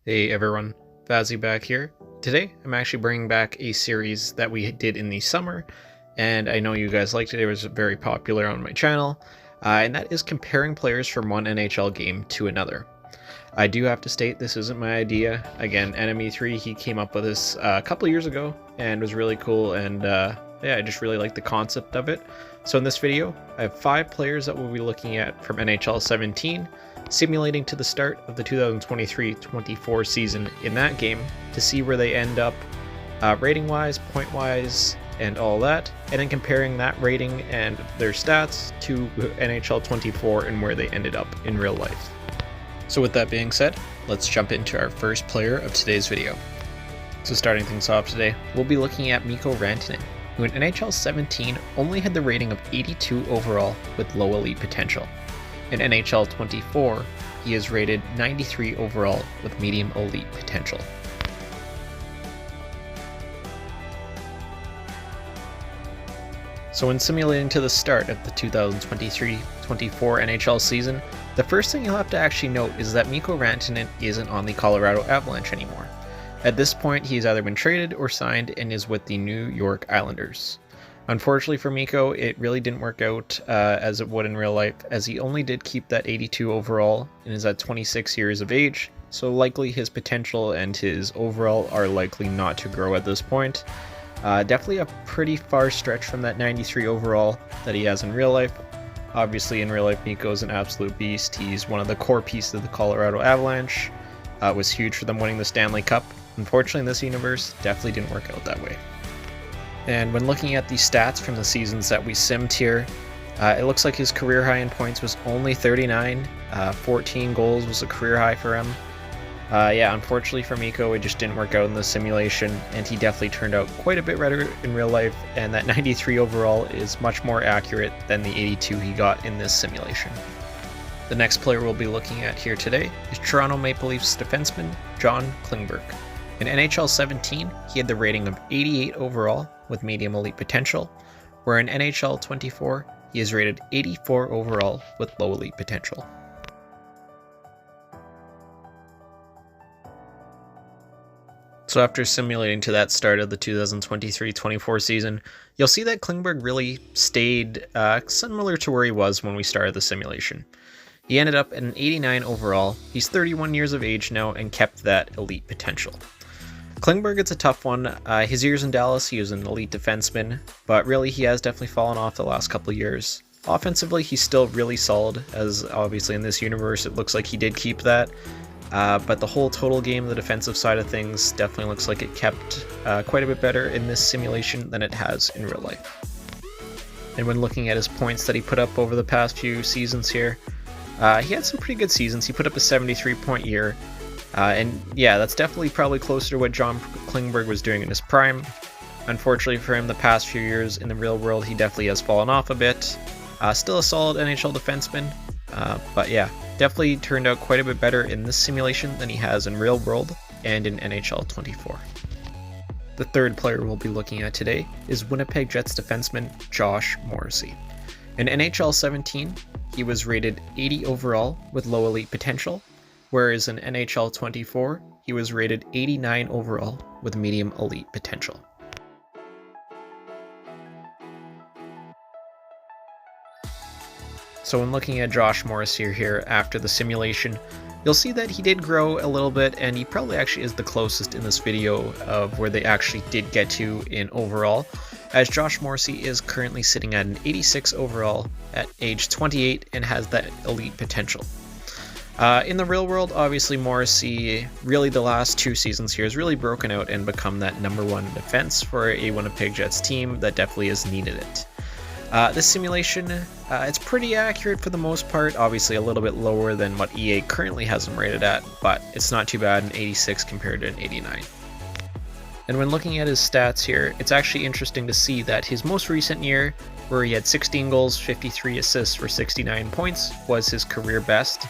Hey everyone, Vazzy back here. Today I'm actually bringing back a series that we did in the summer, and I know you guys liked it. It was very popular on my channel, and that is comparing players from one NHL game to another. I do have to state this isn't my idea. Again, Enemy3, he came up with this a couple years ago and was really cool, and yeah, I just really like the concept of it. So in this video, I have 5 players that we'll be looking at from NHL 17, simulating to the start of the 2023-24 season in that game to see where they end up rating-wise, point-wise, and all that, and then comparing that rating and their stats to NHL 24 and where they ended up in real life. So with that being said, let's jump into our first player of today's video. So starting things off today, we'll be looking at Mikko Rantanen, who in NHL 17 only had the rating of 82 overall with low elite potential. In NHL 24, he is rated 93 overall with medium elite potential. So when simulating to the start of the 2023-24 NHL season, the first thing you'll have to actually note is that Mikko Rantanen isn't on the Colorado Avalanche anymore. At this point, he's either been traded or signed and is with the New York Islanders. Unfortunately for Mikko, it really didn't work out as it would in real life, as he only did keep that 82 overall and is at 26 years of age, so likely his potential and his overall are likely not to grow at this point. Definitely a pretty far stretch from that 93 overall that he has in real life. Obviously in real life, Mikko is an absolute beast. He's one of the core pieces of the Colorado Avalanche. It was huge for them winning the Stanley Cup. Unfortunately in this universe, definitely didn't work out that way. And when looking at the stats from the seasons that we simmed here, it looks like his career high in points was only 39. 14 goals was a career high for him. Yeah, unfortunately for Mikko, it just didn't work out in the simulation, and he definitely turned out quite a bit better in real life, and that 93 overall is much more accurate than the 82 he got in this simulation. The next player we'll be looking at here today is Toronto Maple Leafs defenseman John Klingberg. In NHL 17, he had the rating of 88 overall with medium elite potential, where in NHL 24, he is rated 84 overall with low elite potential. So after simulating to that start of the 2023-24 season, you'll see that Klingberg really stayed similar to where he was when we started the simulation. He ended up at an 89 overall. He's 31 years of age now and kept that elite potential. Klingberg, it's a tough one. His years in Dallas, he was an elite defenseman, but really he has definitely fallen off the last couple of years. Offensively, he's still really solid, as obviously in this universe it looks like he did keep that. But the whole total game, the defensive side of things, definitely looks like it kept quite a bit better in this simulation than it has in real life. And when looking at his points that he put up over the past few seasons here, he had some pretty good seasons. He put up a 73-point year. And yeah, that's definitely probably closer to what John Klingberg was doing in his prime. Unfortunately for him, the past few years in the real world, he definitely has fallen off a bit. Still a solid NHL defenseman, but yeah, definitely turned out quite a bit better in this simulation than he has in real world and in NHL 24. The third player we'll be looking at today is Winnipeg Jets defenseman Josh Morrissey. In NHL 17, he was rated 80 overall with low elite potential, whereas in NHL 24, he was rated 89 overall with medium elite potential. So when looking at Josh Morrissey here after the simulation, you'll see that he did grow a little bit, and he probably actually is the closest in this video of where they actually did get to in overall, as Josh Morrissey is currently sitting at an 86 overall at age 28 and has that elite potential. In the real world, obviously Morrissey, really the last 2 seasons here, has really broken out and become that #1 defense for a Winnipeg Jets team that definitely has needed it. This simulation, it's pretty accurate for the most part, obviously a little bit lower than what EA currently has him rated at, but it's not too bad, an 86 compared to an 89. And when looking at his stats here, it's actually interesting to see that his most recent year, where he had 16 goals, 53 assists for 69 points, was his career best,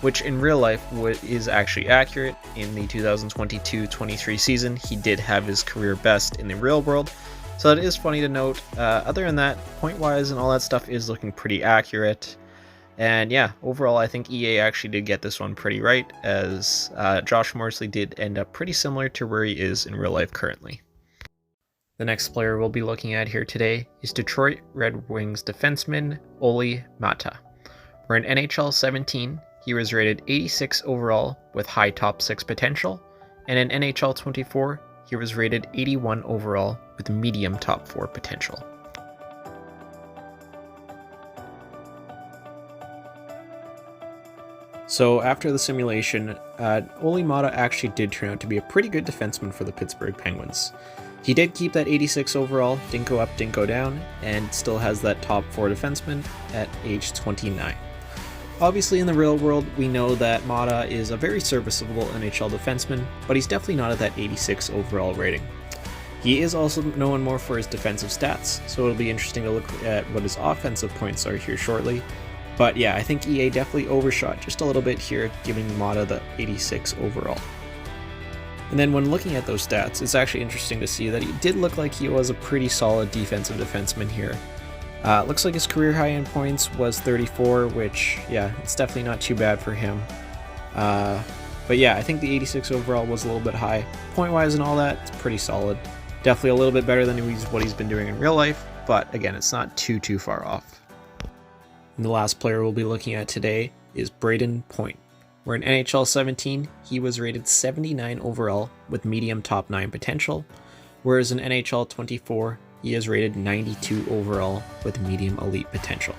which in real life is actually accurate. In the 2022-23 season, he did have his career best in the real world, so that is funny to note. Other than that, point-wise and all that stuff is looking pretty accurate. And yeah, overall, I think EA actually did get this one pretty right, as Josh Morrissey did end up pretty similar to where he is in real life currently. The next player we'll be looking at here today is Detroit Red Wings defenseman Olli Maatta. Where in NHL 17, he was rated 86 overall with high top 6 potential, and in NHL 24, he was rated 81 overall with medium top 4 potential. So after the simulation, Olli Maatta actually did turn out to be a pretty good defenseman for the Pittsburgh Penguins. He did keep that 86 overall, didn't go up, didn't go down, and still has that top 4 defenseman at age 29. Obviously in the real world, we know that Maatta is a very serviceable NHL defenseman, but he's definitely not at that 86 overall rating. He is also known more for his defensive stats, so it'll be interesting to look at what his offensive points are here shortly. But yeah, I think EA definitely overshot just a little bit here, giving Maatta the 86 overall. And then when looking at those stats, it's actually interesting to see that he did look like he was a pretty solid defensive defenseman here. Looks like his career high in points was 34, which, yeah, it's definitely not too bad for him. But yeah, I think the 86 overall was a little bit high. Point-wise and all that, it's pretty solid. Definitely a little bit better than what he's been doing in real life, but again, it's not too far off. And the last player we'll be looking at today is Braden Point. Where in NHL 17, he was rated 79 overall with medium top 9 potential, whereas in NHL 24, he is rated 92 overall with medium elite potential.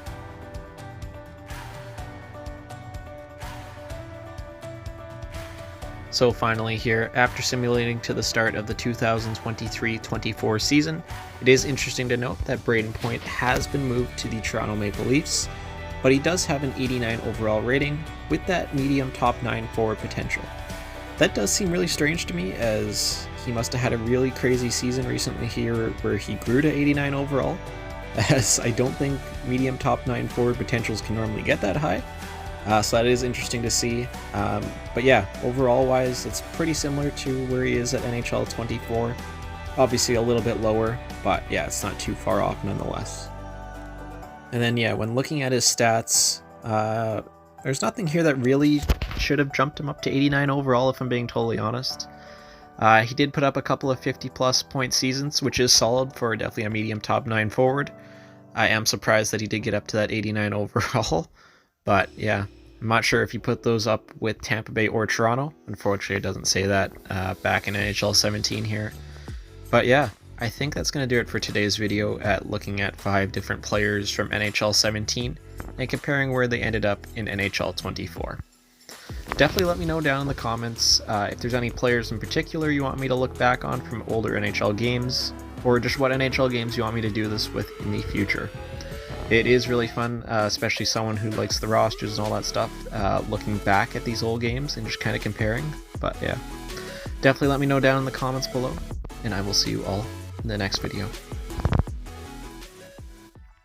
So finally here, after simulating to the start of the 2023-24 season, it is interesting to note that Braden Point has been moved to the Toronto Maple Leafs, but he does have an 89 overall rating with that medium top 9 forward potential. That does seem really strange to me, as he must have had a really crazy season recently here where he grew to 89 overall, as I don't think medium top 9 forward potentials can normally get that high. So that is interesting to see. But yeah, overall wise, it's pretty similar to where he is at NHL 24. Obviously a little bit lower, but yeah, it's not too far off nonetheless. And then yeah, when looking at his stats, there's nothing here that really should have jumped him up to 89 overall, if I'm being totally honest. He did put up a couple of 50-plus point seasons, which is solid for definitely a medium top 9 forward. I am surprised that he did get up to that 89 overall, but yeah, I'm not sure if he put those up with Tampa Bay or Toronto. Unfortunately, it doesn't say that back in NHL 17 here. But yeah, I think that's going to do it for today's video at looking at 5 different players from NHL 17 and comparing where they ended up in NHL 24. Definitely let me know down in the comments if there's any players in particular you want me to look back on from older NHL games, or just what NHL games you want me to do this with in the future. It is really fun, especially someone who likes the rosters and all that stuff, looking back at these old games and just kind of comparing. But yeah, definitely let me know down in the comments below, and I will see you all in the next video.